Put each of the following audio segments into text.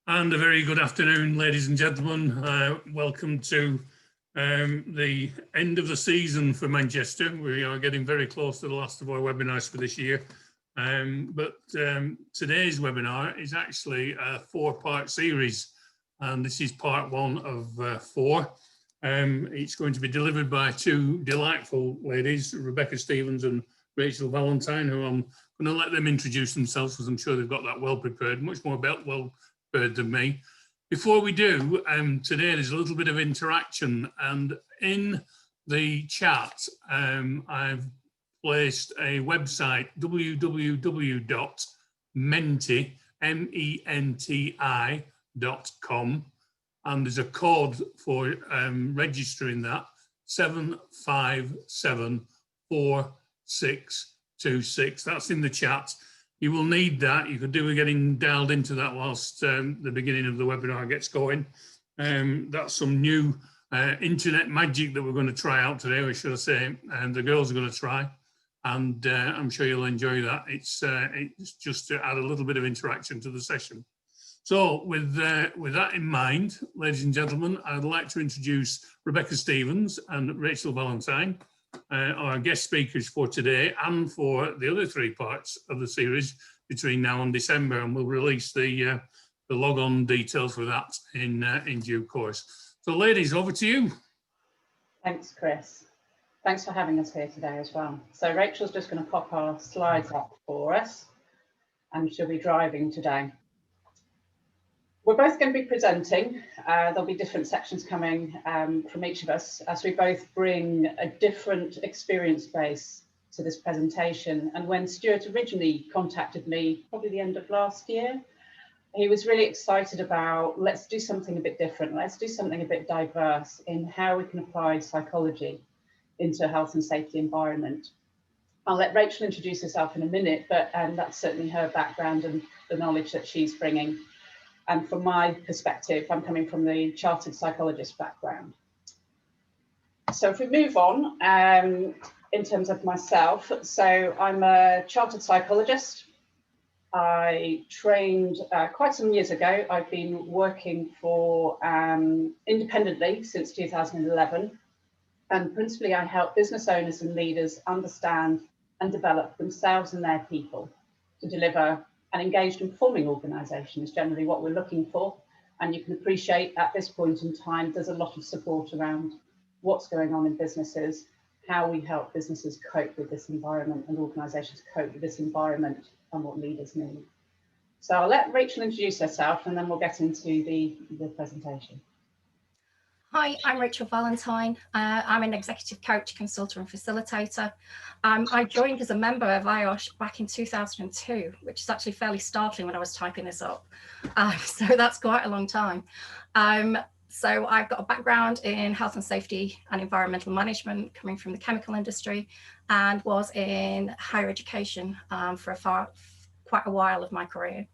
And a very good afternoon, ladies and gentlemen. Welcome to the end of the season for Manchester. We are getting very close to the last of our webinars for this year. Today's webinar is actually a 4-part series, and this is part 1 of 4. It's going to be delivered by 2 delightful ladies, Rebecca Stevens and Rachel Valentine, who I'm going to let them introduce themselves because I'm sure they've got that well prepared, much more well prepared than me. Before we do, today there's a little bit of interaction, and in the chat I've placed a website, www.menti.com, and there's a code for registering that, 7574626. That's in the chat. You will need that. You could do with getting dialed into that whilst the beginning of the webinar gets going. That's some new internet magic that we're going to try out today, or should I say, the girls are going to try, and I'm sure you'll enjoy that. It's just to add a little bit of interaction to the session. So with that in mind, ladies and gentlemen, I'd like to introduce Rebecca Stevens and Rachel Valentine, our guest speakers for today and for the other 3 parts of the series between now and December, and we'll release the log-on details for that in due course. So ladies, over to you. Thanks, Chris. Thanks for having us here today as well. So Rachel's just going to pop our slides up for us, and she'll be driving today. We're both going to be presenting. There'll be different sections coming from each of us, as we both bring a different experience base to this presentation. And when Stuart originally contacted me, probably the end of last year, he was really excited about, let's do something a bit different. Let's do something a bit diverse in how we can apply psychology into a health and safety environment. I'll let Rachel introduce herself in a minute, but that's certainly her background and the knowledge that she's bringing. And from my perspective, I'm coming from the Chartered Psychologist background. So if we move on, in terms of myself, so I'm a Chartered Psychologist. I trained quite some years ago. I've been working for independently since 2011. And principally, I help business owners and leaders understand and develop themselves and their people to deliver an engaged and performing organisation is generally what we're looking for. And you can appreciate at this point in time, there's a lot of support around what's going on in businesses, how we help businesses cope with this environment and organisations cope with this environment and what leaders need. So I'll let Rachel introduce herself and then we'll get into the presentation. Hi, I'm Rachel Valentine. I'm an executive coach, consultant and facilitator. I joined as a member of IOSH back in 2002, which is actually fairly startling when I was typing this up. So that's quite a long time. So I've got a background in health and safety and environmental management coming from the chemical industry, and was in higher education for quite a while of my career.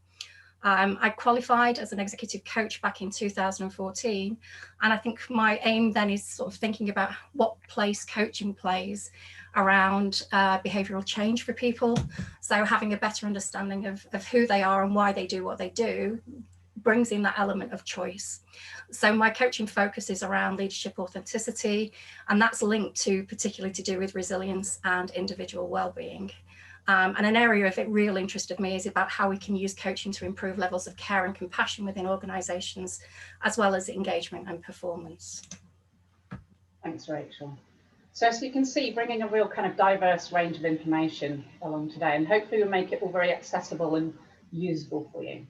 I qualified as an executive coach back in 2014, and I think my aim then is sort of thinking about what place coaching plays around behavioural change for people. So having a better understanding of who they are and why they do what they do brings in that element of choice. So my coaching focus is around leadership authenticity, and that's linked to particularly to do with resilience and individual well-being. And an area of real interest of me is about how we can use coaching to improve levels of care and compassion within organisations, as well as engagement and performance. Thanks, Rachel. So as you can see, bringing a real kind of diverse range of information along today, and hopefully we'll make it all very accessible and usable for you.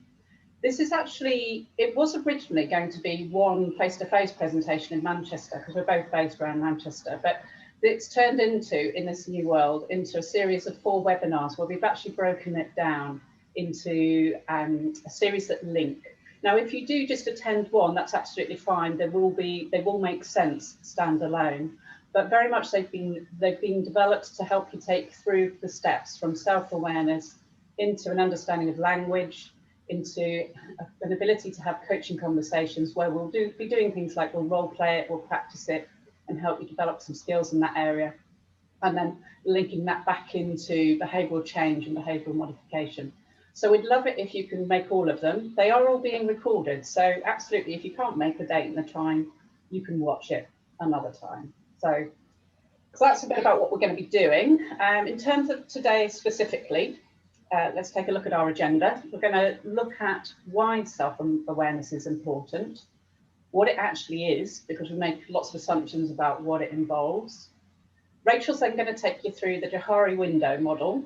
This is actually, it was originally going to be one face-to-face presentation in Manchester, because we're both based around Manchester, but it's turned into, in this new world, into a series of 4 webinars where we've actually broken it down into a series that link. Now, if you do just attend one, that's absolutely fine. They will make sense standalone, but very much they've been developed to help you take through the steps from self-awareness into an understanding of language, into an ability to have coaching conversations where we'll be doing things like we'll role play it, we'll practice it, and help you develop some skills in that area, and then linking that back into behavioural change and behavioural modification. So we'd love it if you can make all of them. They are all being recorded. So absolutely, if you can't make the date and the time, you can watch it another time. So that's a bit about what we're going to be doing. In terms of today specifically, let's take a look at our agenda. We're going to look at why self-awareness is important, what it actually is, because we make lots of assumptions about what it involves. Rachel's then going to take you through the Johari window model.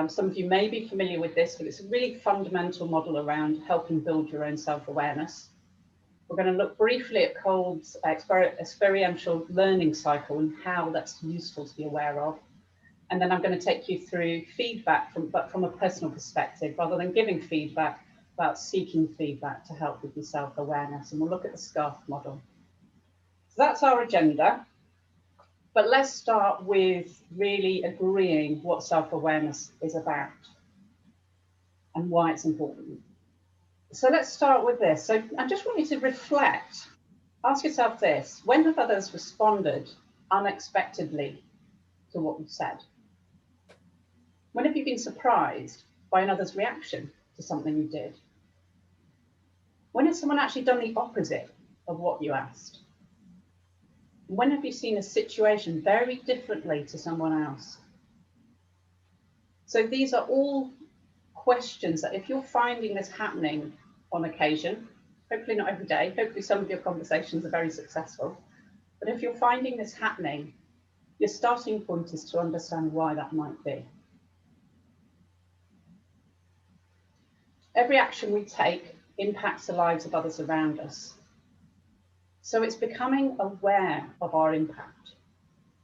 Some of you may be familiar with this, but it's a really fundamental model around helping build your own self-awareness. We're going to look briefly at Cole's experiential learning cycle and how that's useful to be aware of. And then I'm going to take you through feedback, but from a personal perspective, rather than giving feedback, about seeking feedback to help with your self-awareness. And we'll look at the SCARF model. So that's our agenda. But let's start with really agreeing what self-awareness is about and why it's important. So let's start with this. So I just want you to reflect, ask yourself this: when have others responded unexpectedly to what you've said? When have you been surprised by another's reaction to something you did? When has someone actually done the opposite of what you asked? When have you seen a situation very differently to someone else? So these are all questions that if you're finding this happening on occasion, hopefully not every day, hopefully some of your conversations are very successful, but if you're finding this happening, your starting point is to understand why that might be. Every action we take impacts the lives of others around us. So it's becoming aware of our impact.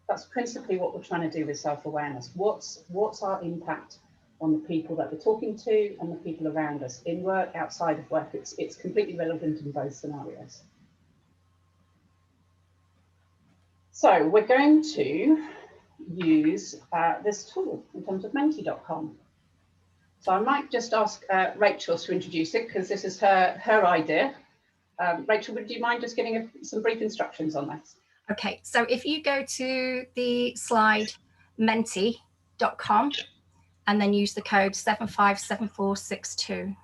That's principally what we're trying to do with self-awareness. What's our impact on the people that we're talking to and the people around us, in work, outside of work? It's completely relevant in both scenarios. So we're going to use this tool in terms of menti.com. So I might just ask Rachel to introduce it, because this is her idea. Rachel, would you mind just giving some brief instructions on this? Okay, so if you go to the slide menti.com and then use the code 757462.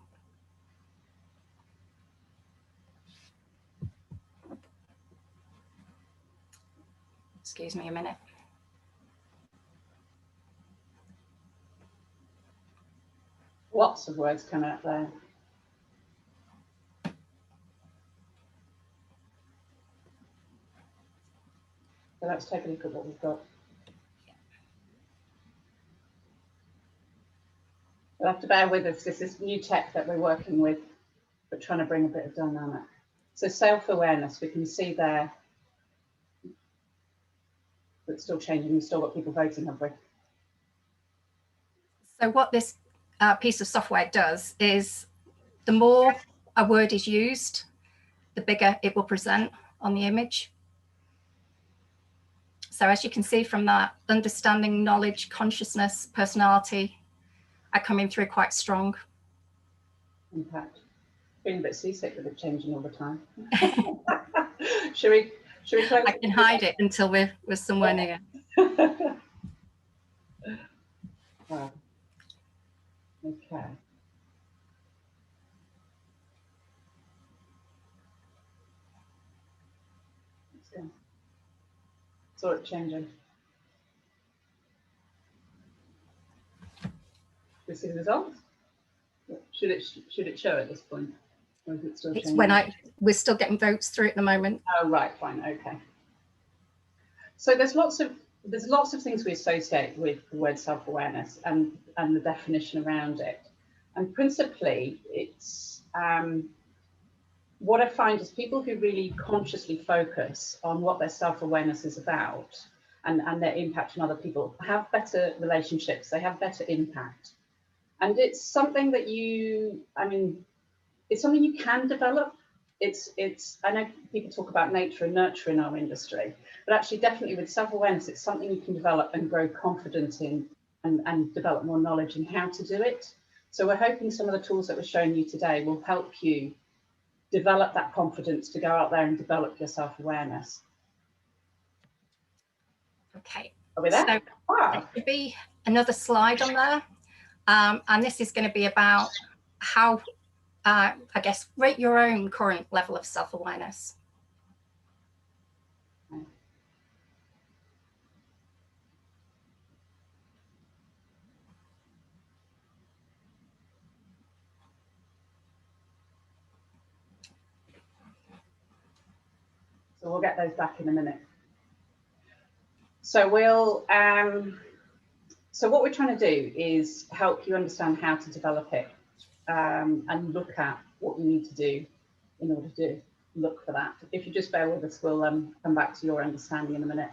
Excuse me a minute. Lots of words coming up there. So let's take a look at what we've got. You'll have to bear with us. This is new tech that we're working with, but trying to bring a bit of dynamic. So self-awareness, we can see there. It's still changing. We've still got people voting, have we? So what this piece of software does is, the more a word is used, the bigger it will present on the image. So as you can see from that, understanding, knowledge, consciousness, personality are coming through quite strong. Impact. Feeling a bit seasick with it changing all the time. Should we close? I can hide it until we're somewhere near. Wow. Okay. Let's go. Saw it changing. Do you see the results? Should it show at this point? Or is it still It's changing? when we're still getting votes through at the moment. Oh, right, fine, okay. So there's lots of things we associate with the word self-awareness and the definition around it. And principally, it's what I find is people who really consciously focus on what their self-awareness is about and their impact on other people have better relationships, they have better impact. And it's something that it's something you can develop. I know people talk about nature and nurture in our industry, but actually definitely with self-awareness, it's something you can develop and grow confidence in and develop more knowledge in how to do it. So we're hoping some of the tools that we're showing you today will help you develop that confidence to go out there and develop your self-awareness. Okay. Are we there? So there should be another slide on there. And this is going to be about how, I guess, rate your own current level of self-awareness. So we'll get those back in a minute. So we'll, so what we're trying to do is help you understand how to develop it, and look at what you need to do in order to look for that. If you just bear with us, we'll come back to your understanding in a minute.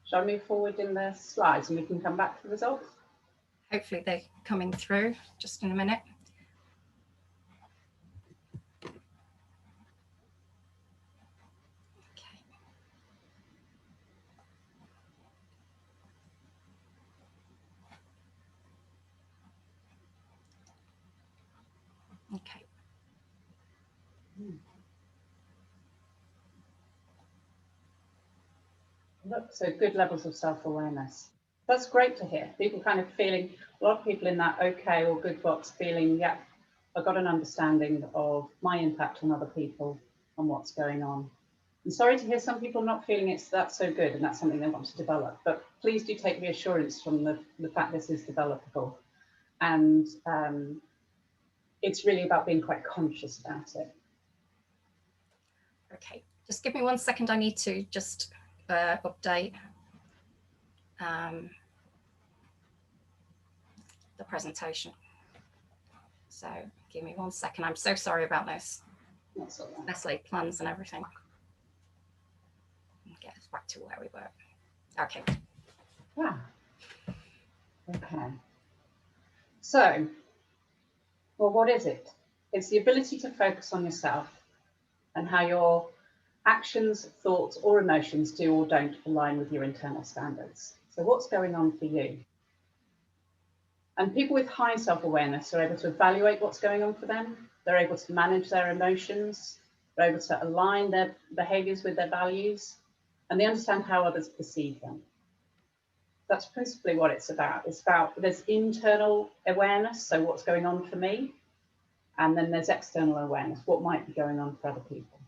Shall I move forward in the slides and we can come back to the results? Hopefully they're coming through just in a minute. Okay. Look, so good levels of self-awareness. That's great to hear. People kind of feeling, a lot of people in that okay or good box feeling, yeah, I've got an understanding of my impact on other people and what's going on. I'm sorry to hear some people not feeling that's so good and that's something they want to develop, but please do take reassurance from the fact this is developable. And it's really about being quite conscious about it. Okay, just give me 1 second. I need to just update the presentation. So give me 1 second. I'm so sorry about this. That's all right. Nestle plans and everything. Get us back to where we were. Okay. Yeah. Okay. So, well, what is it? It's the ability to focus on yourself and how your actions, thoughts, or emotions do or don't align with your internal standards. So what's going on for you? And people with high self-awareness are able to evaluate what's going on for them. They're able to manage their emotions. They're able to align their behaviors with their values, and they understand how others perceive them. That's principally what it's about. It's about, there's internal awareness, so what's going on for me, and then there's external awareness, what might be going on for other people.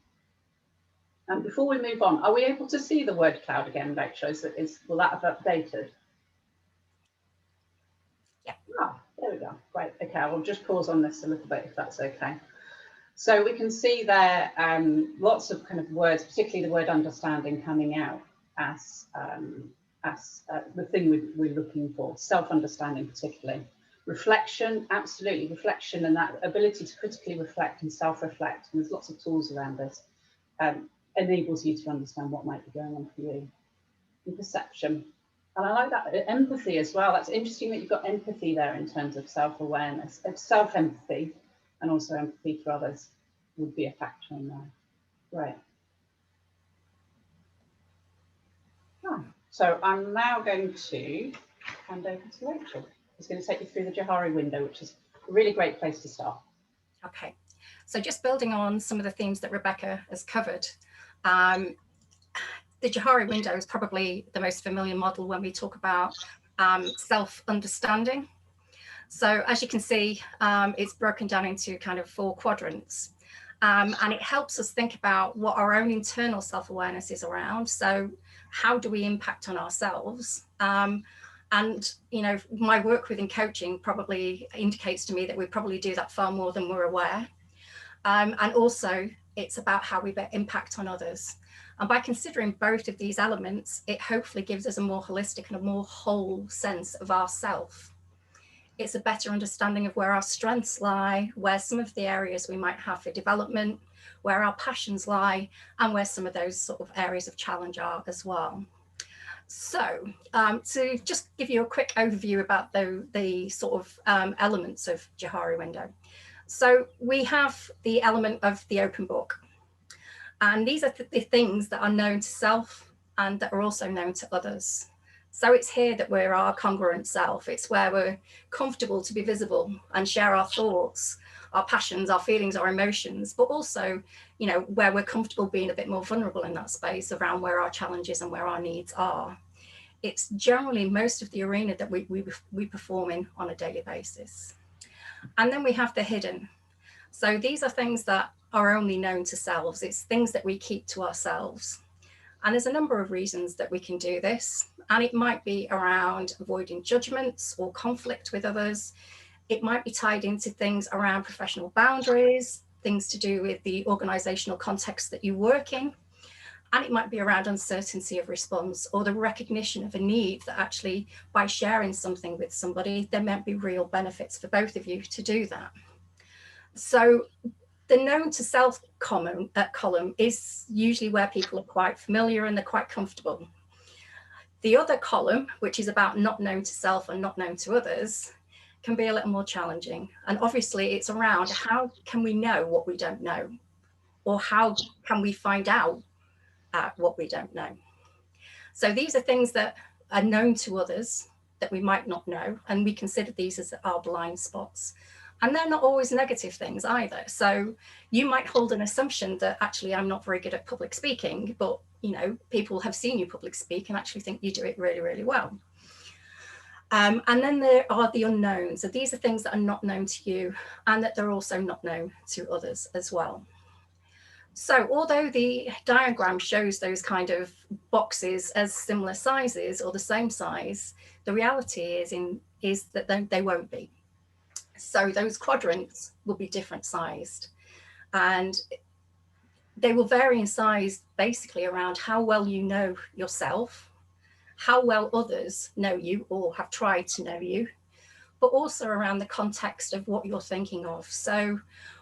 And before we move on, are we able to see the word cloud again, Rachel? Will that have updated? Yeah. Ah, there we go. Great. Okay, I will just pause on this a little bit if that's okay. So we can see there lots of kind of words, particularly the word understanding, coming out as the thing we're looking for. Self-understanding particularly. Reflection, absolutely. Reflection and that ability to critically reflect and self-reflect. And there's lots of tools around this. Enables you to understand what might be going on for you. And perception. And I like that. Empathy as well. That's interesting that you've got empathy there in terms of self-awareness, self-empathy, and also empathy for others would be a factor in there. Right. Oh, so I'm now going to hand over to Rachel. Who's going to take you through the Johari window, which is a really great place to start. Okay. So just building on some of the themes that Rebecca has covered, the Johari window is probably the most familiar model when we talk about self-understanding. So as you can see, it's broken down into kind of 4 quadrants. And it helps us think about what our own internal self-awareness is around. So how do we impact on ourselves? And, you know, my work within coaching probably indicates to me that we probably do that far more than we're aware. And also it's about how we impact on others. And by considering both of these elements, it hopefully gives us a more holistic and a more whole sense of ourself. It's a better understanding of where our strengths lie, where some of the areas we might have for development, where our passions lie, and where some of those sort of areas of challenge are as well. So to just give you a quick overview about the sort of elements of Johari window. So we have the element of the open book. And these are the things that are known to self and that are also known to others. So it's here that we're our congruent self. It's where we're comfortable to be visible and share our thoughts, our passions, our feelings, our emotions, but also, you know, where we're comfortable being a bit more vulnerable in that space around where our challenges and where our needs are. It's generally most of the arena that we perform in on a daily basis. And then we have the hidden. So these are things that are only known to selves. It's things that we keep to ourselves. And there's a number of reasons that we can do this. And it might be around avoiding judgments or conflict with others. It might be tied into things around professional boundaries, things to do with the organizational context that you work in. And it might be around uncertainty of response or the recognition of a need that actually by sharing something with somebody, there might be real benefits for both of you to do that. So the known to self column is usually where people are quite familiar and they're quite comfortable. The other column, which is about not known to self and not known to others, can be a little more challenging. And obviously it's around how can we know what we don't know? Or how can we find out what we don't know? So these are things that are known to others that we might not know, and we consider these as our blind spots. And they're not always negative things either. So you might hold an assumption that actually I'm not very good at public speaking, but you know, people have seen you public speak and actually think you do it really, really well. And then there are the unknowns. So these are things that are not known to you and that they're also not known to others as well. So although the diagram shows those kind of boxes as similar sizes or the same size, the reality is that they won't be. So those quadrants will be different sized and they will vary in size basically around how well you know yourself, how well others know you or have tried to know you, but also around the context of what you're thinking of. So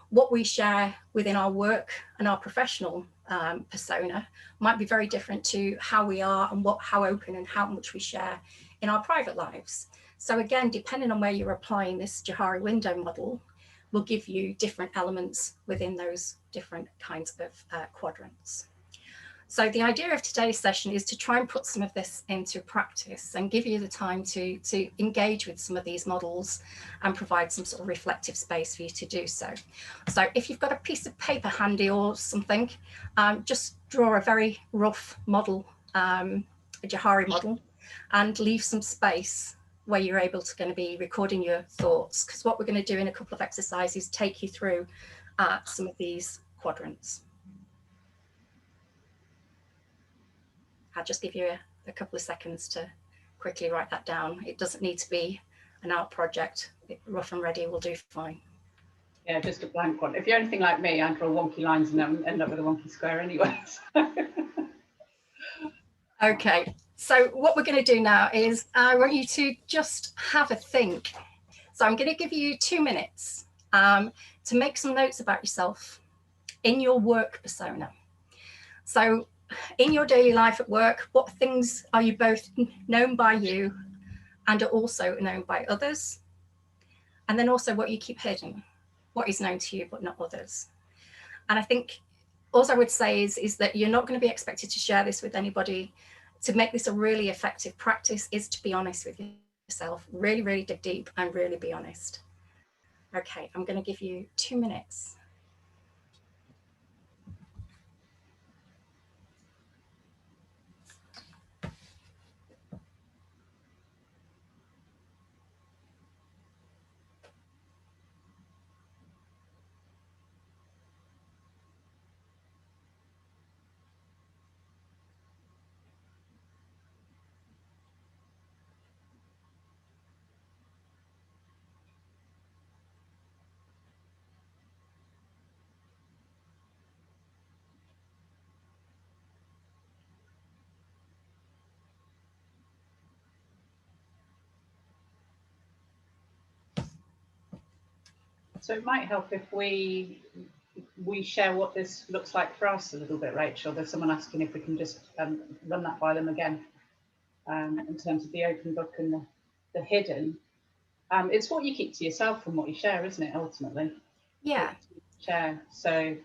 what we share within our work and our professional persona might be very different to how we are and how open and how much we share in our private lives. So again, depending on where you're applying this Johari window model, will give you different elements within those different kinds of quadrants. So the idea of today's session is to try and put some of this into practice and give you the time to engage with some of these models and provide some sort of reflective space for you to do so. So if you've got a piece of paper handy or something, just draw a very rough model, a Johari model, and leave some space where you're able to going to be recording your thoughts, because what we're going to do in a couple of exercises is take you through some of these quadrants. I'll just give you a couple of seconds to quickly write that down. It doesn't need to be an art project. Rough and ready will do fine. Yeah, just a blank one. If you're anything like me, I draw wonky lines and end up with a wonky square anyway. Okay, so what we're going to do now is I want you to just have a think. So I'm going to give you 2 minutes to make some notes about yourself in your work persona. So in your daily life at work, what things are you both known by you and are also known by others? And then also what you keep hidden, what is known to you but not others. And I think all I would say is that you're not going to be expected to share this with anybody. To make this a really effective practice is to be honest with yourself, really, really dig deep and really be honest. Okay, I'm going to give you 2 minutes. So it might help if we share what this looks like for us a little bit, Rachel. There's someone asking if we can just run that by them again in terms of the open book and the hidden. It's what you keep to yourself and what you share, isn't it, ultimately? Yeah. Share. So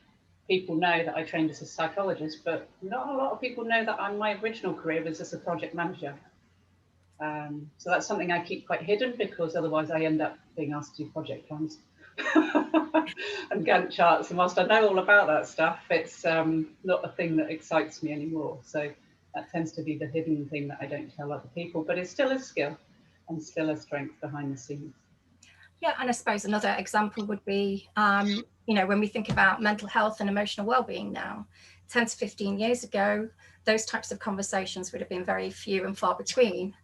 people know that I trained as a psychologist, but not a lot of people know that my original career was as a project manager. So that's something I keep quite hidden, because otherwise I end up being asked to do project plans and Gantt charts. And whilst I know all about that stuff, it's not a thing that excites me anymore. So that tends to be the hidden thing that I don't tell other people, but it's still a skill and still a strength behind the scenes. Yeah, and I suppose another example would be, you know, when we think about mental health and emotional well-being now, 10 to 15 years ago, those types of conversations would have been very few and far between.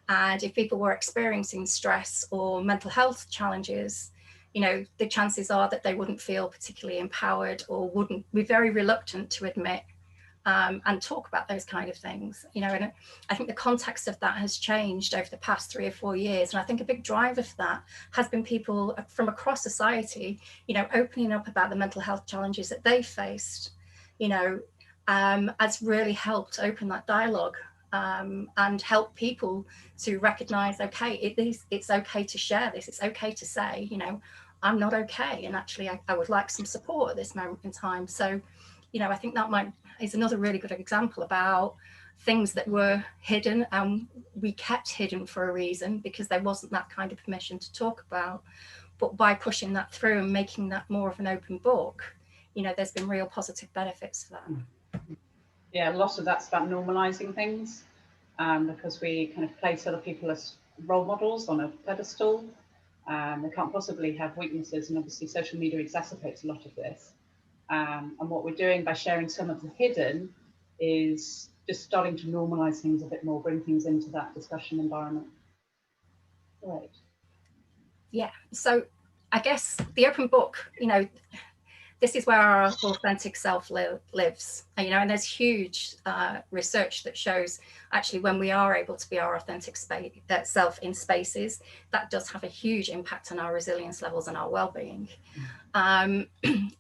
And if people were experiencing stress or mental health challenges, you know, the chances are that they wouldn't feel particularly empowered or wouldn't be very reluctant to admit and talk about those kind of things, you know. And I think the context of that has changed over the past 3 or 4 years. And I think a big driver for that has been people from across society, you know, opening up about the mental health challenges that they faced, you know, has really helped open that dialogue and help people to recognize, okay, it's okay to share this. It's okay to say, you know, I'm not okay. And actually, I would like some support at this moment in time. So, you know, I think that is another really good example about things that were hidden and we kept hidden for a reason, because there wasn't that kind of permission to talk about. But by pushing that through and making that more of an open book, you know, there's been real positive benefits to that. Yeah, a lot of that's about normalizing things, because we kind of place other people as role models on a pedestal. They can't possibly have weaknesses, and obviously social media exacerbates a lot of this. And what we're doing by sharing some of the hidden is just starting to normalize things a bit more, bring things into that discussion environment. Right. Yeah, so I guess the open book, you know, this is where our authentic self lives, you know, and there's huge research that shows actually when we are able to be our authentic self in spaces, that does have a huge impact on our resilience levels and our well-being.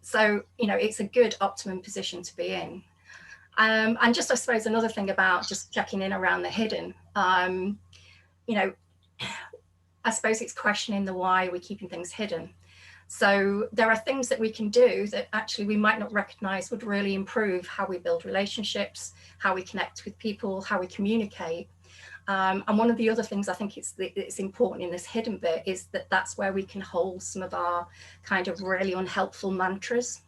So, you know, it's a good optimum position to be in. And just, I suppose, another thing about just checking in around the hidden, you know, I suppose it's questioning the why we're keeping things hidden. So there are things that we can do that actually we might not recognize would really improve how we build relationships, how we connect with people, how we communicate. And one of the other things I think it's important in this hidden bit is that that's where we can hold some of our kind of really unhelpful mantras.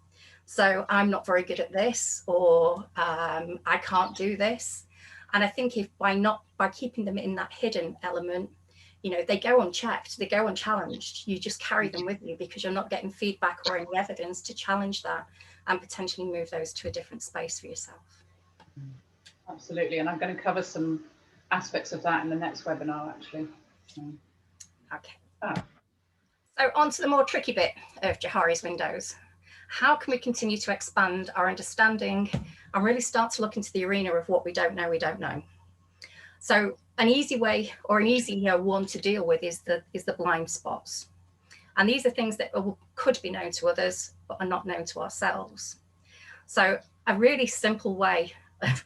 So I'm not very good at this, or I can't do this. And I think if by keeping them in that hidden element, you know, they go unchecked, they go unchallenged. You just carry them with you because you're not getting feedback or any evidence to challenge that and potentially move those to a different space for yourself. Absolutely. And I'm going to cover some aspects of that in the next webinar, actually. Okay. So on to the more tricky bit of Johari's windows. How can we continue to expand our understanding and really start to look into the arena of what we don't know we don't know? So an easy way, or an easier one to deal with, is the blind spots. And these are things that could be known to others, but are not known to ourselves. So a really simple way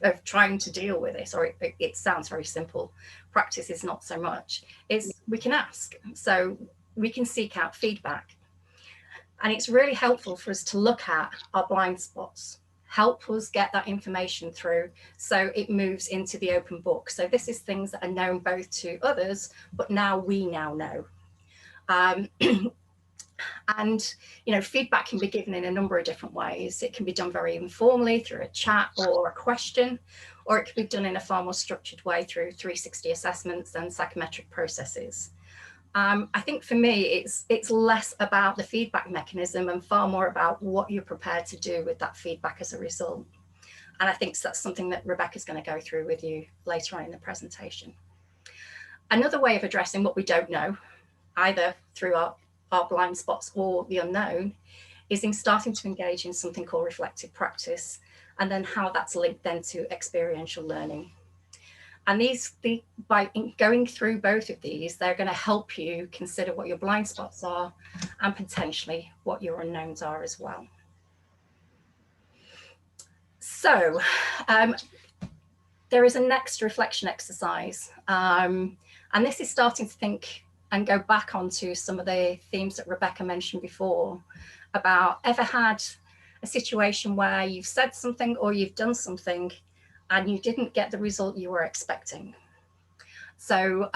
of trying to deal with this, or it sounds very simple, practice is not so much, is we can ask. So we can seek out feedback. And it's really helpful for us to look at our blind spots, help us get that information through so it moves into the open book. So this is things that are known both to others, but now we know. And, you know, feedback can be given in a number of different ways. It can be done very informally through a chat or a question, or it can be done in a far more structured way through 360 assessments and psychometric processes. I think for me, it's less about the feedback mechanism and far more about what you're prepared to do with that feedback as a result. And I think that's something that Rebecca's going to go through with you later on in the presentation. Another way of addressing what we don't know, either through our blind spots or the unknown, is in starting to engage in something called reflective practice, and then how that's linked then to experiential learning. And by going through both of these, they're going to help you consider what your blind spots are and potentially what your unknowns are as well. So there is a next reflection exercise. And this is starting to think and go back onto some of the themes that Rebecca mentioned before about ever had a situation where you've said something or you've done something and you didn't get the result you were expecting. So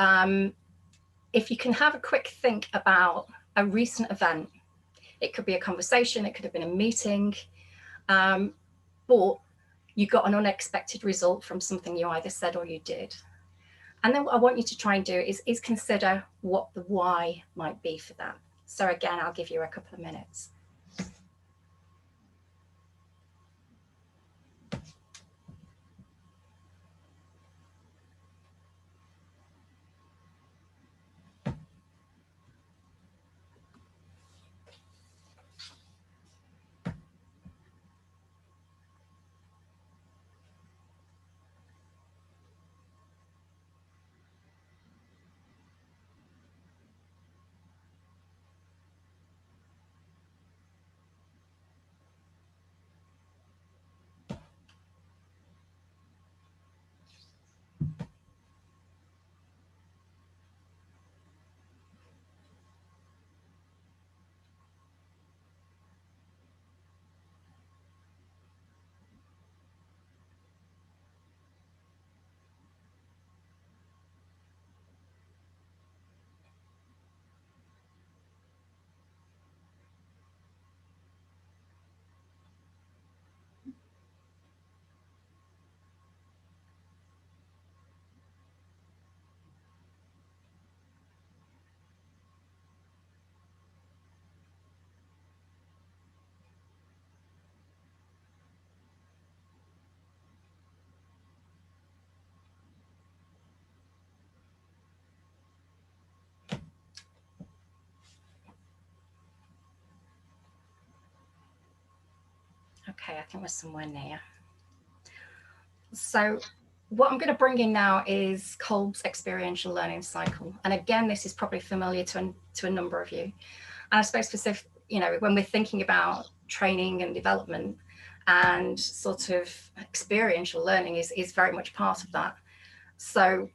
if you can have a quick think about a recent event, it could be a conversation, it could have been a meeting, but you got an unexpected result from something you either said or you did. And then what I want you to try and do is consider what the why might be for that. So again, I'll give you a couple of minutes. Okay, I think we're somewhere near. So what I'm going to bring in now is Kolb's experiential learning cycle. And again, this is probably familiar to a number of you. And I suppose specific, you know, when we're thinking about training and development, and sort of experiential learning is very much part of that. So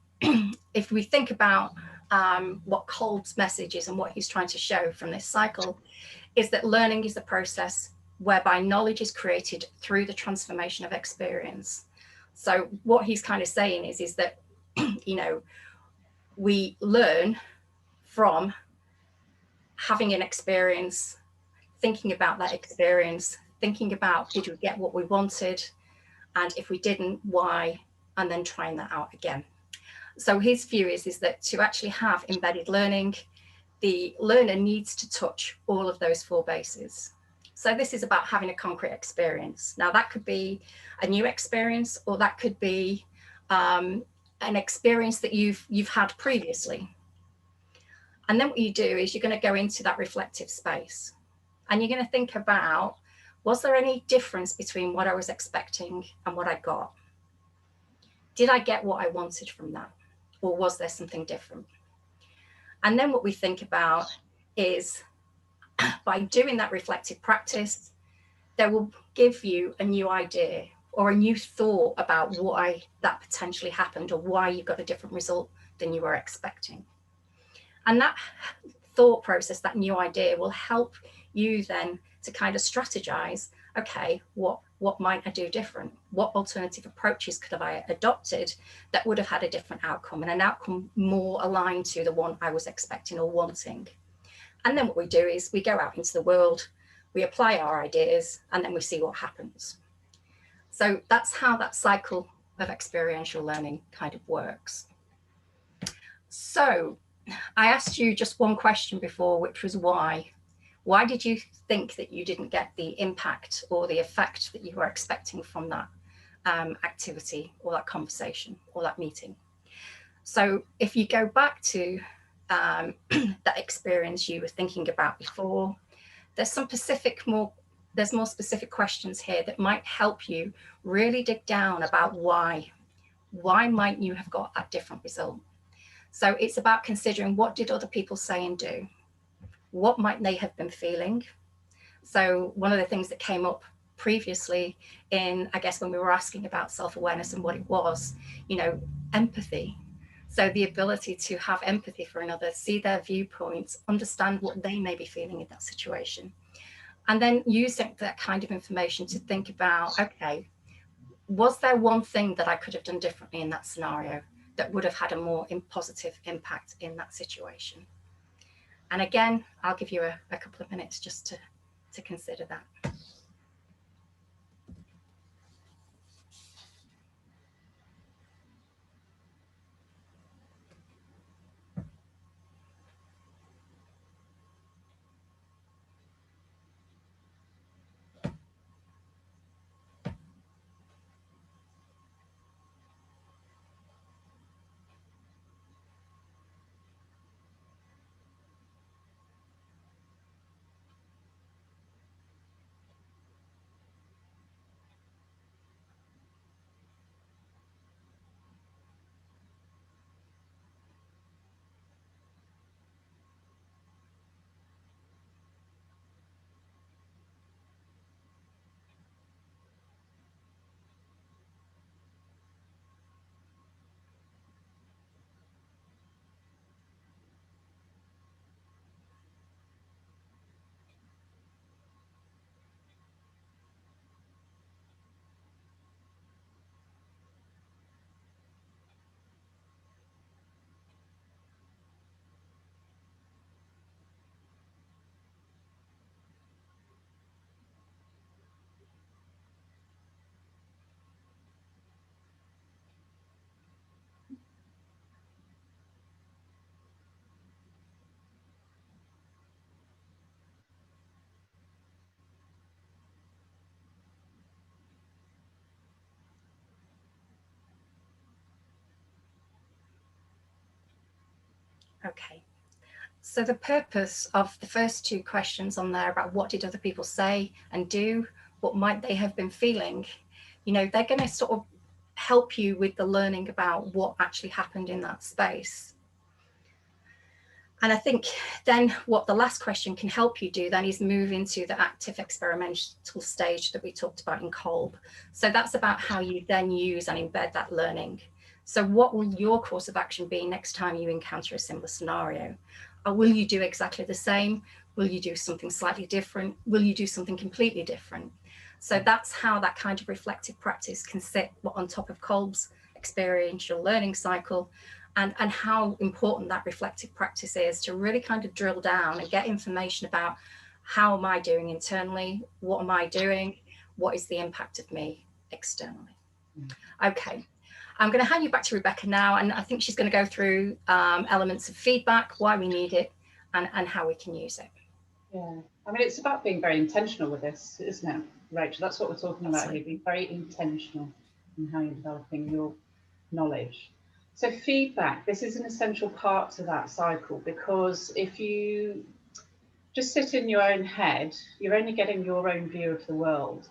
if we think about what Kolb's message is and what he's trying to show from this cycle, is that learning is the process whereby knowledge is created through the transformation of experience. So what he's kind of saying is that, you know, we learn from having an experience, thinking about that experience, thinking about, did we get what we wanted? And if we didn't, why? And then trying that out again. So his view is that to actually have embedded learning, the learner needs to touch all of those four bases. So this is about having a concrete experience. Now that could be a new experience, or that could be an experience that you've had previously. And then what you do is you're going to go into that reflective space, and you're going to think about, was there any difference between what I was expecting and what I got? Did I get what I wanted from that? Or was there something different? And then what we think about is, by doing that reflective practice, that will give you a new idea or a new thought about why that potentially happened, or why you got a different result than you were expecting. And that thought process, that new idea, will help you then to kind of strategize, okay, what might I do different? What alternative approaches could have I adopted that would have had a different outcome, and an outcome more aligned to the one I was expecting or wanting? And then what we do is we go out into the world, we apply our ideas, and then we see what happens. So that's how that cycle of experiential learning kind of works. So I asked you just one question before, which was why. Why did you think that you didn't get the impact or the effect that you were expecting from that activity or that conversation or that meeting? So if you go back to that experience you were thinking about before, there's more specific questions here that might help you really dig down about why might you have got that different result. So it's about considering, what did other people say and do? What might they have been feeling? So one of the things that came up previously in, I guess, when we were asking about self-awareness and what it was, you know, empathy. So the ability to have empathy for another, see their viewpoints, understand what they may be feeling in that situation. And then using that kind of information to think about, okay, was there one thing that I could have done differently in that scenario that would have had a more positive impact in that situation. And again, I'll give you a couple of minutes just to consider that. Okay. So the purpose of the first two questions on there about what did other people say and do, what might they have been feeling, you know, they're going to sort of help you with the learning about what actually happened in that space. And I think then what the last question can help you do then is move into the active experimental stage that we talked about in Kolb. So that's about how you then use and embed that learning. So what will your course of action be next time you encounter a similar scenario? Or will you do exactly the same? Will you do something slightly different? Will you do something completely different? So that's how that kind of reflective practice can sit on top of Kolb's experiential learning cycle, and how important that reflective practice is to really kind of drill down and get information about how am I doing internally? What am I doing? What is the impact of me externally? Okay. I'm going to hand you back to Rebecca now, and I think she's going to go through elements of feedback, why we need it, and how we can use it. Yeah, I mean, it's about being very intentional with this, isn't it, Rachel? That's what we're talking about Absolutely. here, being very intentional in how you're developing your knowledge. So feedback, this is an essential part to that cycle, because if you just sit in your own head, you're only getting your own view of the world.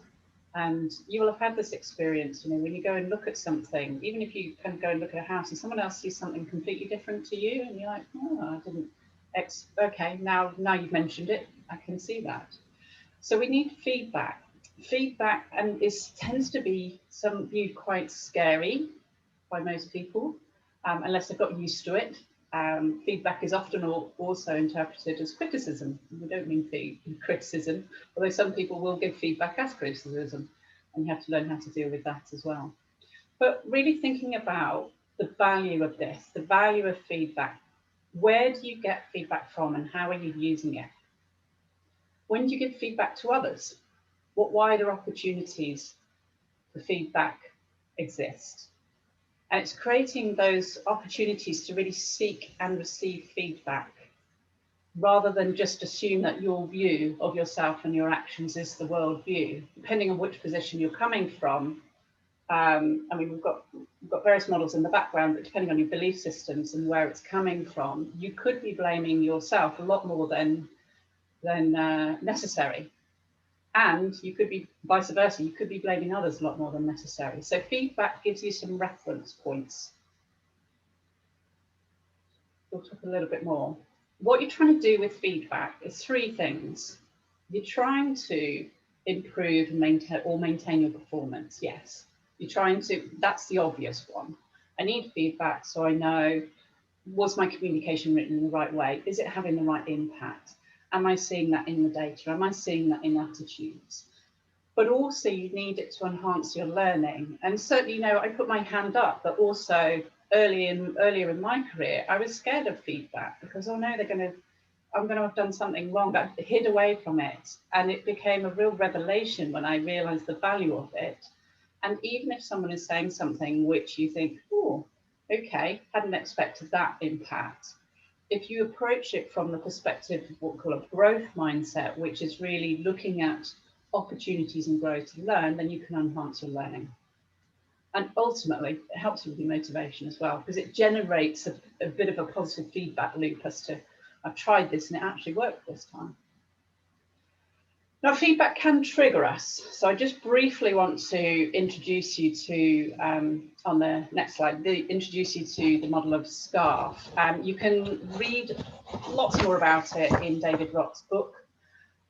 And you will have had this experience, you know, when you go and look at something, even if you kind of go and look at a house and someone else sees something completely different to you, and you're like, oh, I didn't, okay, now you've mentioned it, I can see that. So we need feedback. Feedback, and this tends to be viewed quite scary by most people, unless they've got used to it. Feedback is often also interpreted as criticism. We don't mean criticism, although some people will give feedback as criticism, and you have to learn how to deal with that as well. But really thinking about the value of this, the value of feedback. Where do you get feedback from, and how are you using it? When do you give feedback to others? What wider opportunities for feedback exist? And it's creating those opportunities to really seek and receive feedback, rather than just assume that your view of yourself and your actions is the world view. Depending on which position you're coming from, I mean, we've got various models in the background, but depending on your belief systems and where it's coming from, you could be blaming yourself a lot more than necessary. And you could be vice versa, you could be blaming others a lot more than necessary. So feedback gives you some reference points. We'll talk a little bit more. What you're trying to do with feedback is three things. You're trying to improve and maintain your performance. Yes, you're trying to, that's the obvious one. I need feedback so I know, was my communication written in the right way? Is it having the right impact? Am I seeing that in the data? Am I seeing that in attitudes? But also you need it to enhance your learning. And certainly, you know, I put my hand up, but also earlier in my career, I was scared of feedback because, oh no, I'm going to have done something wrong, but I hid away from it. And it became a real revelation when I realized the value of it. And even if someone is saying something which you think, oh, okay, hadn't expected that impact. If you approach it from the perspective of what we call a growth mindset, which is really looking at opportunities and growth to learn, then you can enhance your learning. And ultimately, it helps with your motivation as well, because it generates a bit of a positive feedback loop as to, I've tried this and it actually worked this time. Now, feedback can trigger us. So I just briefly want to introduce you to, on the next slide, introduce you to the model of SCARF. You can read lots more about it in David Rock's book.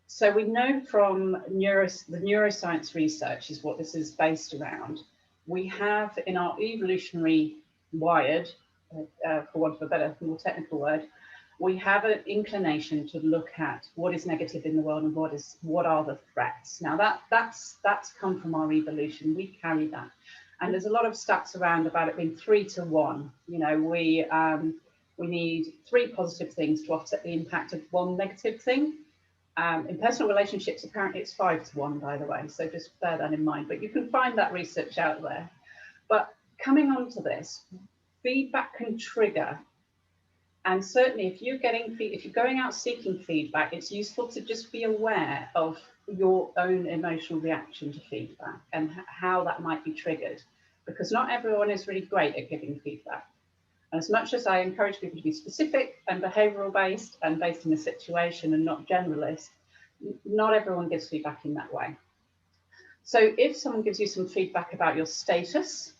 So we know from the neuroscience research is what this is based around. We have in our evolutionary wired, for want of a better, more technical word, we have an inclination to look at what is negative in the world and what are the threats. Now that's come from our evolution. We carry that, and there's a lot of stats around about it being 3 to 1. You know, we need 3 positive things to offset the impact of 1 negative thing. In personal relationships, apparently it's 5 to 1, by the way. So just bear that in mind. But you can find that research out there. But coming on to this, feedback can trigger. And certainly if you're going out seeking feedback, it's useful to just be aware of your own emotional reaction to feedback and how that might be triggered, because not everyone is really great at giving feedback. And as much as I encourage people to be specific and behavioural based and based in a situation and not generalist, not everyone gives feedback in that way. So if someone gives you some feedback about your status,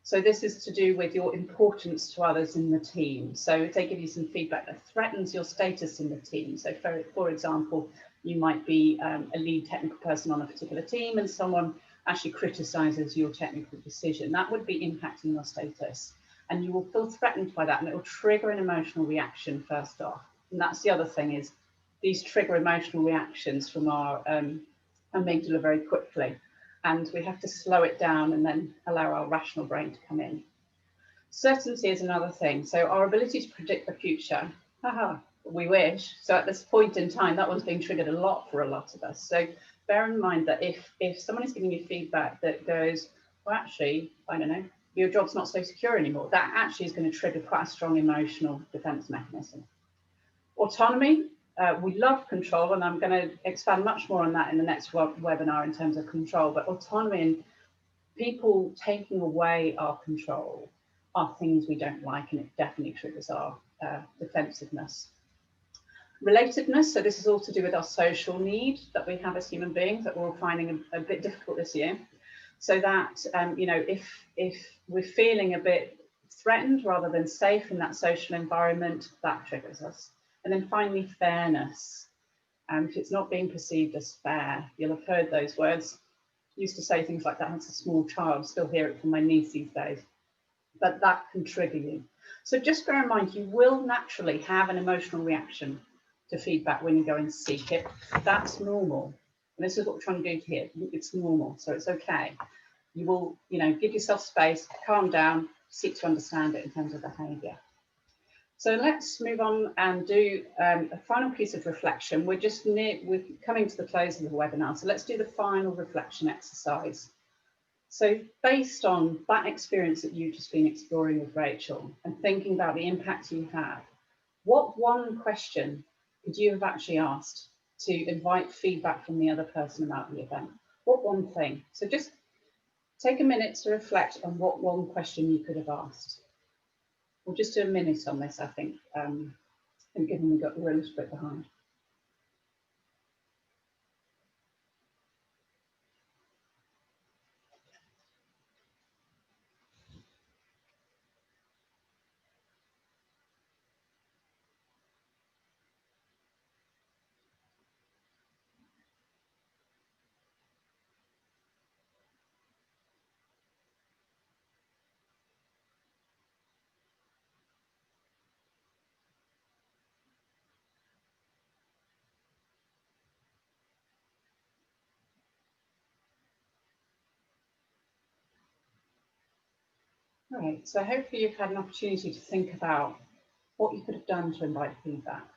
so this is to do with your importance to others in the team. So if they give you some feedback that threatens your status in the team, so for example, you might be a lead technical person on a particular team and someone actually criticises your technical decision, that would be impacting your status. And you will feel threatened by that, and it will trigger an emotional reaction first off. And that's the other thing, is these trigger emotional reactions from our amygdala very quickly. And we have to slow it down and then allow our rational brain to come in. Certainty is another thing. So our ability to predict the future, we wish. So at this point in time, that one's being triggered a lot for a lot of us. So bear in mind that if someone is giving you feedback that goes, well, actually, I don't know, your job's not so secure anymore, that actually is going to trigger quite a strong emotional defense mechanism. Autonomy. We love control, and I'm going to expand much more on that in the next webinar in terms of control, but autonomy and people taking away our control are things we don't like, and it definitely triggers our defensiveness. Relatedness, so this is all to do with our social need that we have as human beings that we're all finding a bit difficult this year. So that, you know, if we're feeling a bit threatened rather than safe in that social environment, that triggers us. And then finally, fairness. If it's not being perceived as fair, you'll have heard those words. I used to say things like that as a small child, still hear it from my niece these days. But that can trigger you. So just bear in mind, you will naturally have an emotional reaction to feedback when you go and seek it. That's normal. And this is what we're trying to do here. It's normal, so it's okay. You will, you know, give yourself space, calm down, seek to understand it in terms of behaviour. So let's move on and do a final piece of reflection. We're coming to the close of the webinar, so let's do the final reflection exercise. So based on that experience that you've just been exploring with Rachel and thinking about the impact you have, what one question could you have actually asked to invite feedback from the other person about the event? What one thing? So just take a minute to reflect on what one question you could have asked. We'll just do a minute on this, I think, and given we've got the room split behind. Right, so hopefully you've had an opportunity to think about what you could have done to invite feedback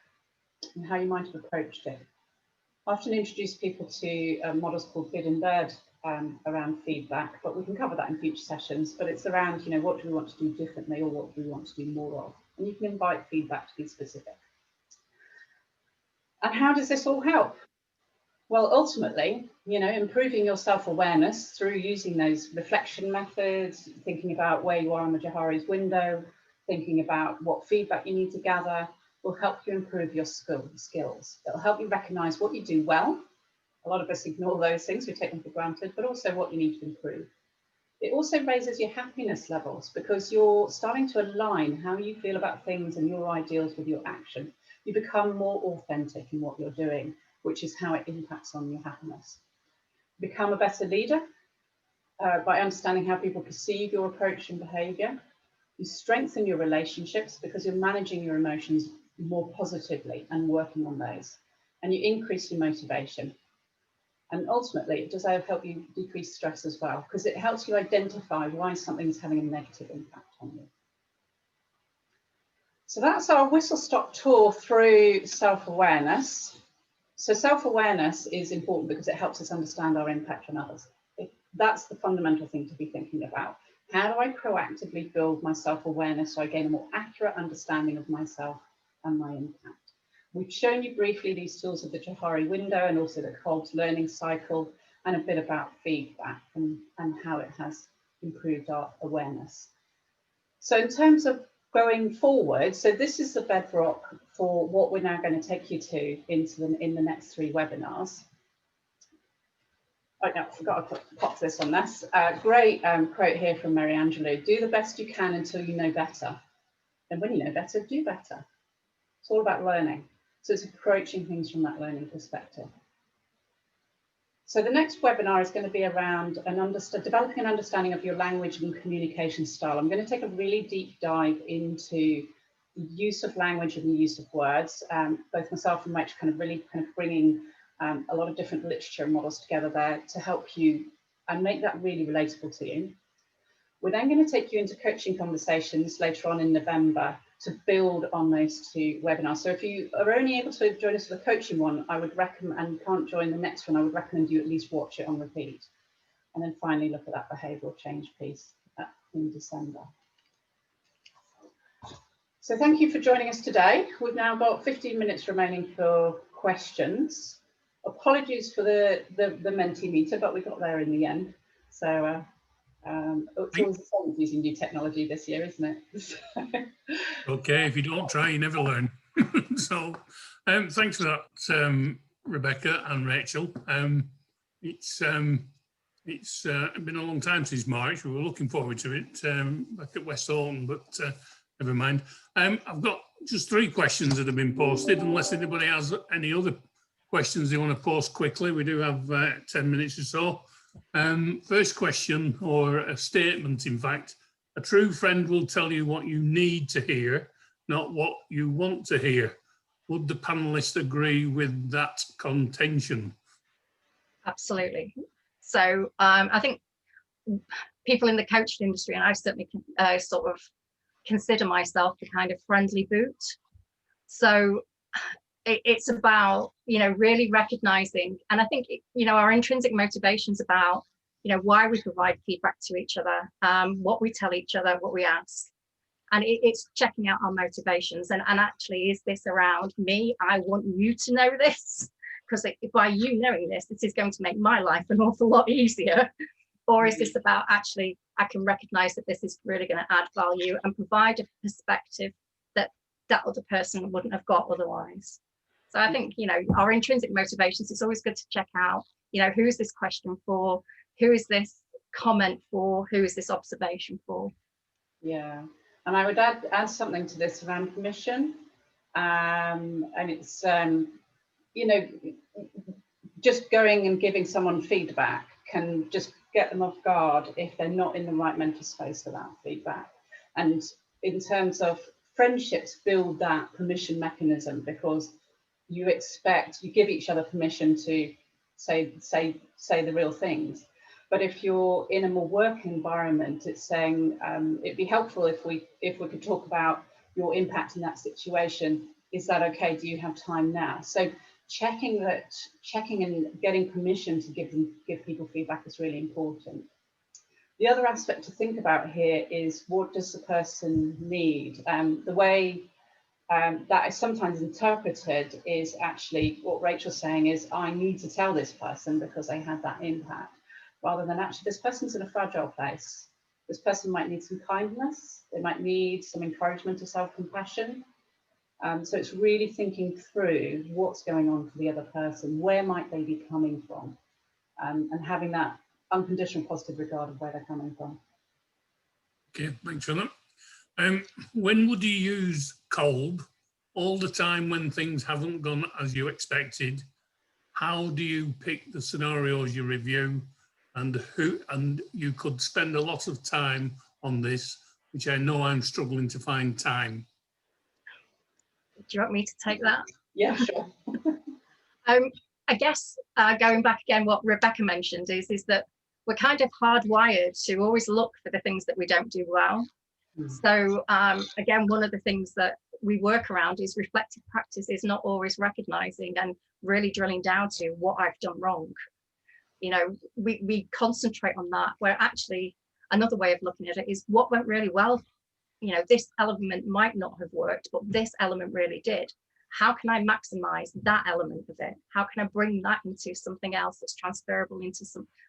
and how you might have approached it. I often introduce people to models called Good and Bad around feedback, but we can cover that in future sessions. But it's around, you know, what do we want to do differently or what do we want to do more of? And you can invite feedback to be specific. And how does this all help? Well, ultimately, you know, improving your self-awareness through using those reflection methods, thinking about where you are on the Johari's window, thinking about what feedback you need to gather, will help you improve your skills. It'll help you recognize what you do well. A lot of us ignore those things, we take them for granted, but also what you need to improve. It also raises your happiness levels because you're starting to align how you feel about things and your ideals with your action. You become more authentic in what you're doing, which is how it impacts on your happiness. Become a better leader by understanding how people perceive your approach and behaviour. You strengthen your relationships because you're managing your emotions more positively and working on those. And you increase your motivation. And ultimately, it does help you decrease stress as well, because it helps you identify why something is having a negative impact on you. So that's our whistle-stop tour through self-awareness. So self-awareness is important because it helps us understand our impact on others. That's the fundamental thing to be thinking about. How do I proactively build my self-awareness so I gain a more accurate understanding of myself and my impact? We've shown you briefly these tools of the Johari window and also the Kolb's learning cycle and a bit about feedback and how it has improved our awareness. So in terms of going forward, so this is the bedrock for what we're now going to take you to in the next 3 webinars. Oh, no, I forgot to pop this on this. Great quote here from Mary Angelou. Do the best you can until you know better. And when you know better, do better. It's all about learning. So it's approaching things from that learning perspective. So the next webinar is going to be around developing an understanding of your language and communication style. I'm going to take a really deep dive into the use of language and the use of words. Both myself and Rach really bringing a lot of different literature and models together there to help you and make that really relatable to you. We're then going to take you into coaching conversations later on in November to build on those 2 webinars. So if you are only able to join us for the coaching one, I would recommend, and can't join the next one, I would recommend you at least watch it on repeat. And then finally look at that behavioural change piece in December. So thank you for joining us today. We've now got 15 minutes remaining for questions. Apologies for the Mentimeter, but we got there in the end. So it's always the same using new technology this year, isn't it? Okay, if you don't try, you never learn. So thanks for that, Rebecca and Rachel. It's been a long time since March. We were looking forward to it back at West Horton, but never mind. I've got just 3 questions that have been posted, unless anybody has any other questions they want to post quickly. We do have 10 minutes or so. First question, or a statement, in fact: a true friend will tell you what you need to hear, not what you want to hear. Would the panelists agree with that contention? Absolutely. So I think people in the coaching industry, and I certainly sort of consider myself the kind of friendly boot. So it's about, you know, really recognizing, and I think, you know, our intrinsic motivations about, you know, why we provide feedback to each other, what we tell each other, what we ask. And it's checking out our motivations. And actually, is this around me? I want you to know this, because by you knowing this, this is going to make my life an awful lot easier. Or is this about, actually, I can recognize that this is really going to add value and provide a perspective that that other person wouldn't have got otherwise. So I think, you know, our intrinsic motivations, it's always good to check out, you know, who is this question for? Who is this comment for? Who is this observation for? Yeah, and I would add something to this around permission. And it's, you know, just going and giving someone feedback can just get them off guard if they're not in the right mental space for that feedback. And in terms of friendships, build that permission mechanism, because you give each other permission to say the real things. But if you're in a more work environment, it's saying it'd be helpful if we could talk about your impact in that situation. Is that okay? Do you have time now? So checking and getting permission to give people feedback is really important. The other aspect to think about here is, what does the person need? The way that is sometimes interpreted is actually what Rachel's saying is, I need to tell this person because they had that impact, rather than actually this person's in a fragile place. This person might need some kindness. They might need some encouragement or self-compassion. So it's really thinking through what's going on for the other person. Where might they be coming from? And having that unconditional positive regard of where they're coming from. Okay, thanks for that. When would you use cold? All the time when things haven't gone as you expected? How do you pick the scenarios you review? And you could spend a lot of time on this, which I know I'm struggling to find time. Do you want me to take that? Yeah, sure. I guess going back again, what Rebecca mentioned is that we're kind of hardwired to always look for the things that we don't do well. So again, one of the things that we work around is reflective practice is not always recognizing and really drilling down to what I've done wrong. You know, we concentrate on that, where actually another way of looking at it is what went really well. You know, this element might not have worked, but this element really did. How can I maximize that element of it? How can I bring that into something else that's transferable into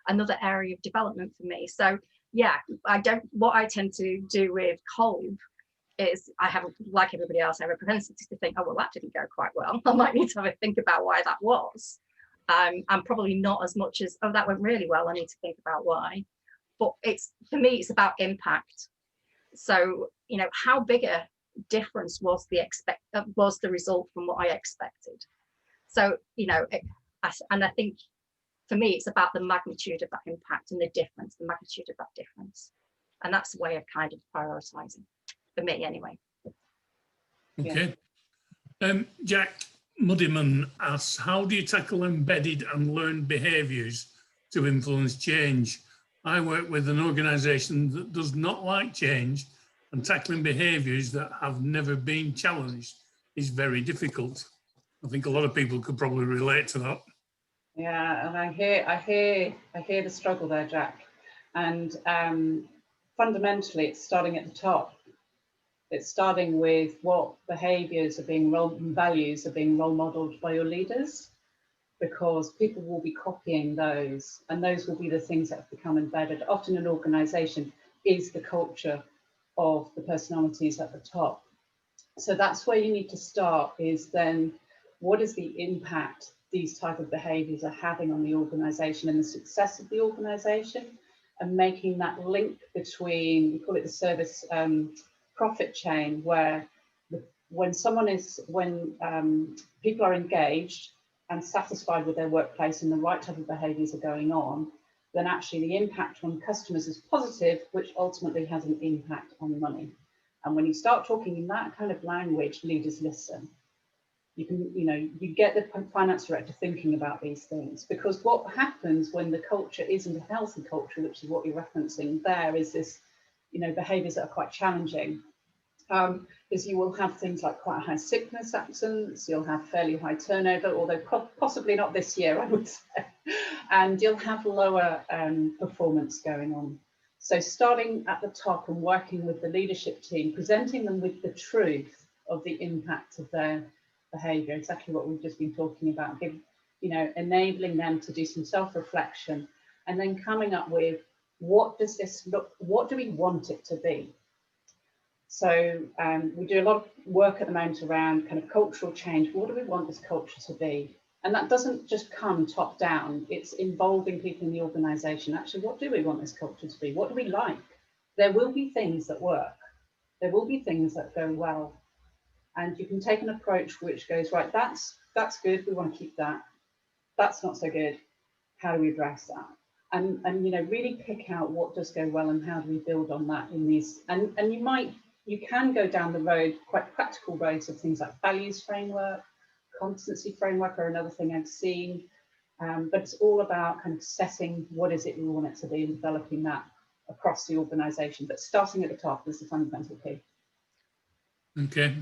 another area of development for me? So yeah, what I tend to do with cold is I have, like everybody else, I have a propensity to think, oh, well, that didn't go quite well. I might need to have a think about why that was. And probably not as much as, oh, that went really well, I need to think about why. But for me, it's about impact. So, you know, how big a difference was the result from what I expected? So, you know, and I think for me, it's about the magnitude of that impact and the magnitude of that difference. And that's the way of kind of prioritizing, for me anyway. Okay. Jack Muddyman asks, how do you tackle embedded and learned behaviours to influence change? I work with an organisation that does not like change, and tackling behaviours that have never been challenged is very difficult. I think a lot of people could probably relate to that. Yeah, and I hear the struggle there, Jack. And fundamentally, it's starting at the top. It's starting with what behaviours and values are being role modelled by your leaders, because people will be copying those, and those will be the things that have become embedded. Often an organisation is the culture of the personalities at the top. So that's where you need to start, is then what is the impact these type of behaviours are having on the organisation and the success of the organisation, and making that link between, we call it the service profit chain, where when people are engaged and satisfied with their workplace and the right type of behaviours are going on, then actually the impact on customers is positive, which ultimately has an impact on money. And when you start talking in that kind of language, leaders listen. You get the finance director thinking about these things, because what happens when the culture isn't a healthy culture, which is what you're referencing there, is this, behaviours that are quite challenging. Is you will have things like quite a high sickness absence, you'll have fairly high turnover, although possibly not this year, I would say, and you'll have lower performance going on. So starting at the top and working with the leadership team, presenting them with the truth of the impact of their behaviour, exactly what we've just been talking about, enabling them to do some self-reflection, and then coming up with, what does this look, what do we want it to be? So we do a lot of work at the moment around kind of cultural change. What do we want this culture to be? And that doesn't just come top down, it's involving people in the organisation. Actually, what do we want this culture to be? What do we like? There will be things that work. There will be things that go well. And you can take an approach which goes, right, that's good, we want to keep that. That's not so good. How do we address that? And really pick out what does go well and how do we build on that in these. And you can go down the road, quite practical roads of things like values framework, competency framework are another thing I've seen. But it's all about kind of setting what is it we want it to be and developing that across the organisation. But starting at the top is the fundamental key. Okay,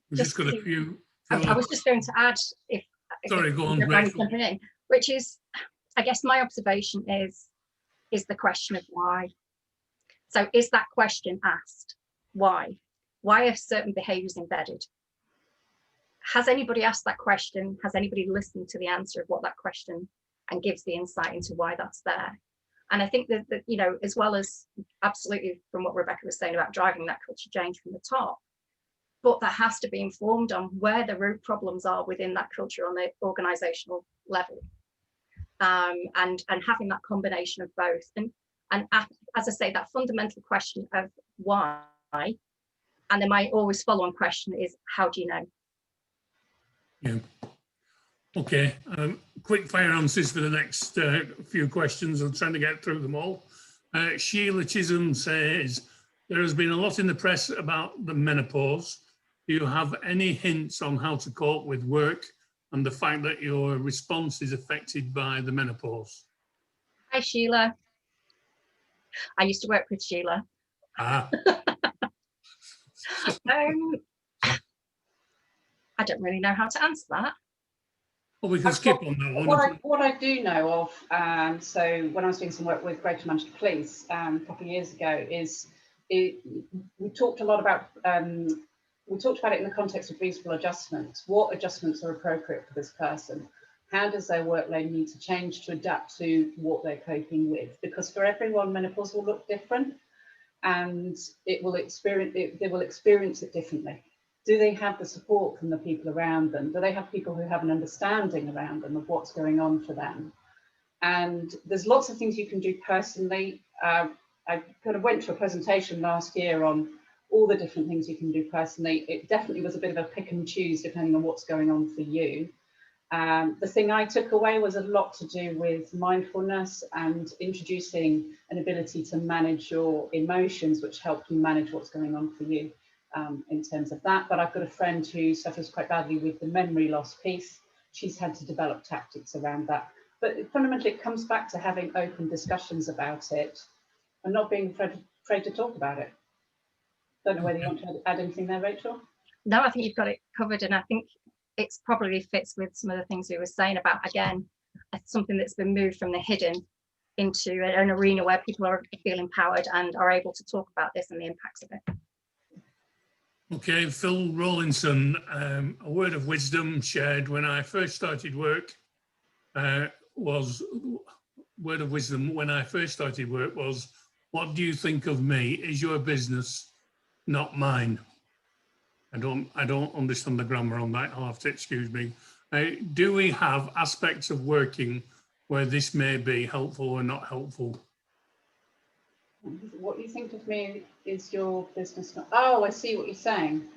we've just got a few. I was just going to add, if Sorry, go on, you don't mind Rachel. jumping in, which is, I guess my observation is the question of why. So is that question asked? Why? Why are certain behaviours embedded? Has anybody asked that question? Has anybody listened to the answer of what that question and gives the insight into why that's there? And I think that, you know, as well as absolutely from what Rebecca was saying about driving that culture change from the top, but that has to be informed on where the root problems are within that culture on the organisational level. And having that combination of both. And as I say, that fundamental question of why, and then my always follow-on question is, how do you know? Yeah. Okay. Quick fire answers for the next few questions. I'm trying to get through them all. Sheila Chisholm says, there has been a lot in the press about the menopause. Do you have any hints on how to cope with work and the fact that your response is affected by the menopause? Hi, Sheila. I used to work with Sheila. Ah. I don't really know how to answer that. Well, we can skip on that one. What I do know of, so when I was doing some work with Greater Manchester Police a couple of years ago, we talked a lot about, we talked about it in the context of reasonable adjustments. What adjustments are appropriate for this person? How does their workload need to change to adapt to what they're coping with? Because for everyone, menopause will look different, and they will experience it differently. Do they have the support from the people around them? Do they have people who have an understanding around them of what's going on for them? And there's lots of things you can do personally. I kind of went to a presentation last year on all the different things you can do personally. It definitely was a bit of a pick and choose depending on what's going on for you. The thing I took away was a lot to do with mindfulness and introducing an ability to manage your emotions, which help you manage what's going on for you. In terms of that, but I've got a friend who suffers quite badly with the memory loss piece. She's had to develop tactics around that. But fundamentally, it comes back to having open discussions about it and not being afraid to talk about it. Don't know whether you want to add anything there, Rachel? No, I think you've got it covered, and I think it's probably fits with some of the things we were saying about, again, something that's been moved from the hidden into an arena where people feel empowered and are able to talk about this and the impacts of it. Okay, Phil Rawlinson, a word of wisdom shared when I first started work was, what do you think of me? Is your business, not mine? I don't understand the grammar on that, I'll have to excuse me. Do we have aspects of working where this may be helpful or not helpful? What you think of me is your business not... Oh, I see what you're saying.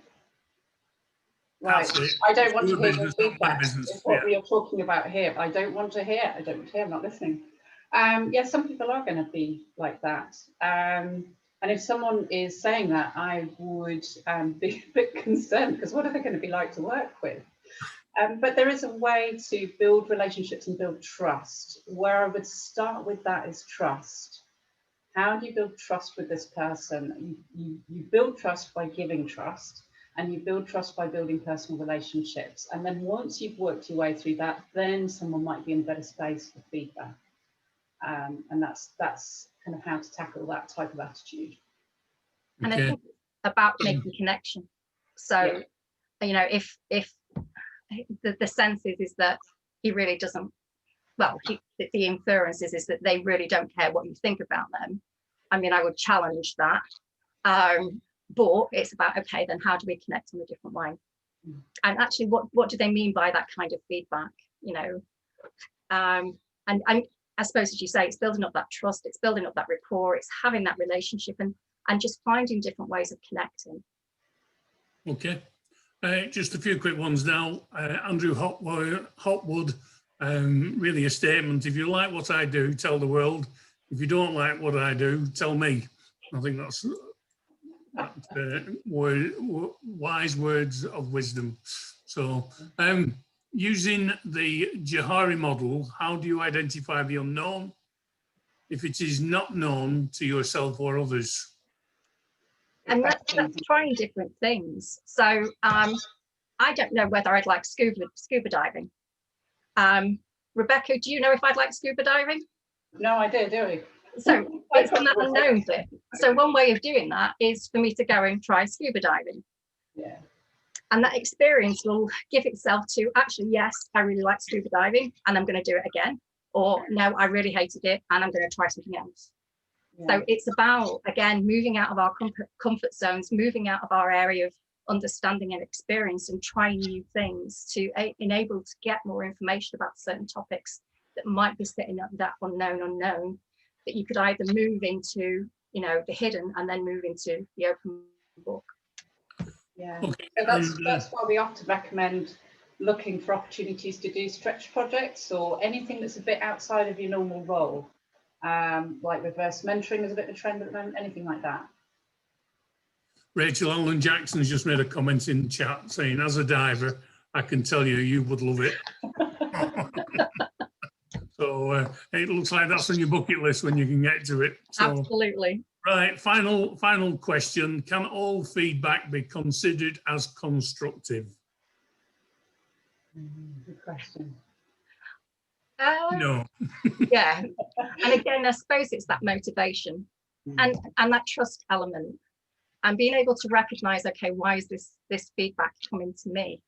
Right, I don't want to hear your feedback. It's what we are talking about here. I don't want to hear. I'm not listening. Yeah, some people are going to be like that. And if someone is saying that, I would be a bit concerned, because what are they going to be like to work with? But there is a way to build relationships and build trust. Where I would start with that is trust. How do you build trust with this person? You build trust by giving trust, and you build trust by building personal relationships. And then once you've worked your way through that, then someone might be in a better space for feedback. And that's kind of how to tackle that type of attitude. And I think about making connection. So, you know, if the sense is that he really doesn't, well, the inference is that they really don't care what you think about them. I mean, I would challenge that. But it's about, okay, then how do we connect in a different way? And actually, what do they mean by that kind of feedback? You know, and I suppose, as you say, it's building up that trust, it's building up that rapport, it's having that relationship and just finding different ways of connecting. Okay, just a few quick ones now. Andrew Hopwood, really a statement. If you like what I do, tell the world. If you don't like what I do, tell me. I think that's wise words of wisdom. So using the Johari model, how do you identify the unknown if it is not known to yourself or others? And that's trying different things. So I don't know whether I'd like scuba diving. Rebecca, do you know if I'd like scuba diving? No idea, do we? So it's on that unknown bit. So one way of doing that is for me to go and try scuba diving. Yeah. And that experience will give itself to, actually, yes, I really like scuba diving and I'm going to do it again. Or no, I really hated it and I'm going to try something else. Yeah. So it's about, again, moving out of our comfort zones, moving out of our area of understanding and experience and trying new things to enable to get more information about certain topics that might be sitting up that unknown, that you could either move into, you know, the hidden and then move into the open book. Yeah, okay. So that's why we often recommend looking for opportunities to do stretch projects or anything that's a bit outside of your normal role. Like reverse mentoring is a bit of a trend at the moment, anything like that. Rachel, Alan Jackson has just made a comment in the chat saying, as a diver, I can tell you, you would love it. So it looks like that's on your bucket list when you can get to it. So, absolutely. Right, final question. Can all feedback be considered as constructive? Good question. No. Yeah, and again, I suppose it's that motivation and that trust element, and being able to recognize, okay, why is this feedback coming to me?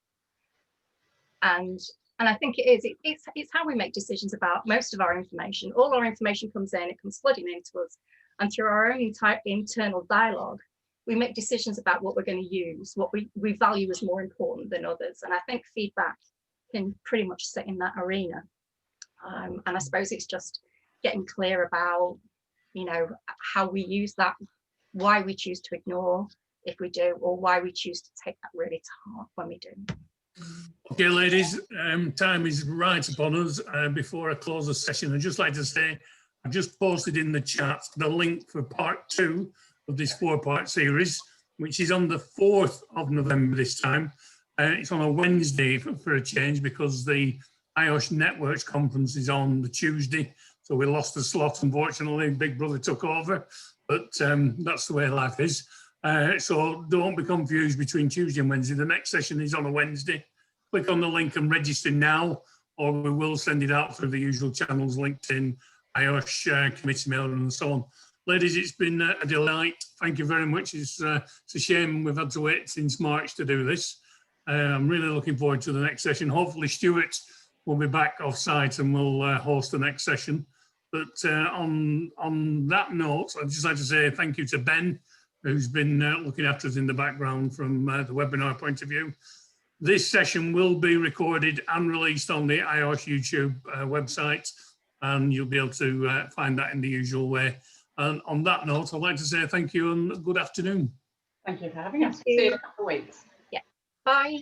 And I think it's how we make decisions about most of our information. All our information comes in, it comes flooding into us, and through our own internal dialogue, we make decisions about what we're going to use, what we value as more important than others. And I think feedback can pretty much sit in that arena. And I suppose it's just getting clear about, you know, how we use that, why we choose to ignore if we do, or why we choose to take that really to heart when we do. Okay, ladies, time is right upon us. Before I close the session, I'd just like to say, I've just posted in the chat the link for part 2 of this 4-part series, which is on the 4th of November this time. It's on a Wednesday for a change because the IOSH Networks conference is on the Tuesday. So we lost the slot, unfortunately. Big Brother took over, but that's the way life is. So don't be confused between Tuesday and Wednesday. The next session is on a Wednesday. Click on the link and register now, or we will send it out through the usual channels, LinkedIn, IOSH, committee mail, and so on. Ladies, it's been a delight. Thank you very much. It's a shame we've had to wait since March to do this. I'm really looking forward to the next session. Hopefully Stuart will be back off site and we'll host the next session. But on that note, I'd just like to say thank you to Ben, who's been looking after us in the background from the webinar point of view. This session will be recorded and released on the IOSH YouTube website, and you'll be able to find that in the usual way. And on that note, I'd like to say thank you and good afternoon. Thank you for having us. See you in a couple of weeks. Yeah. Bye.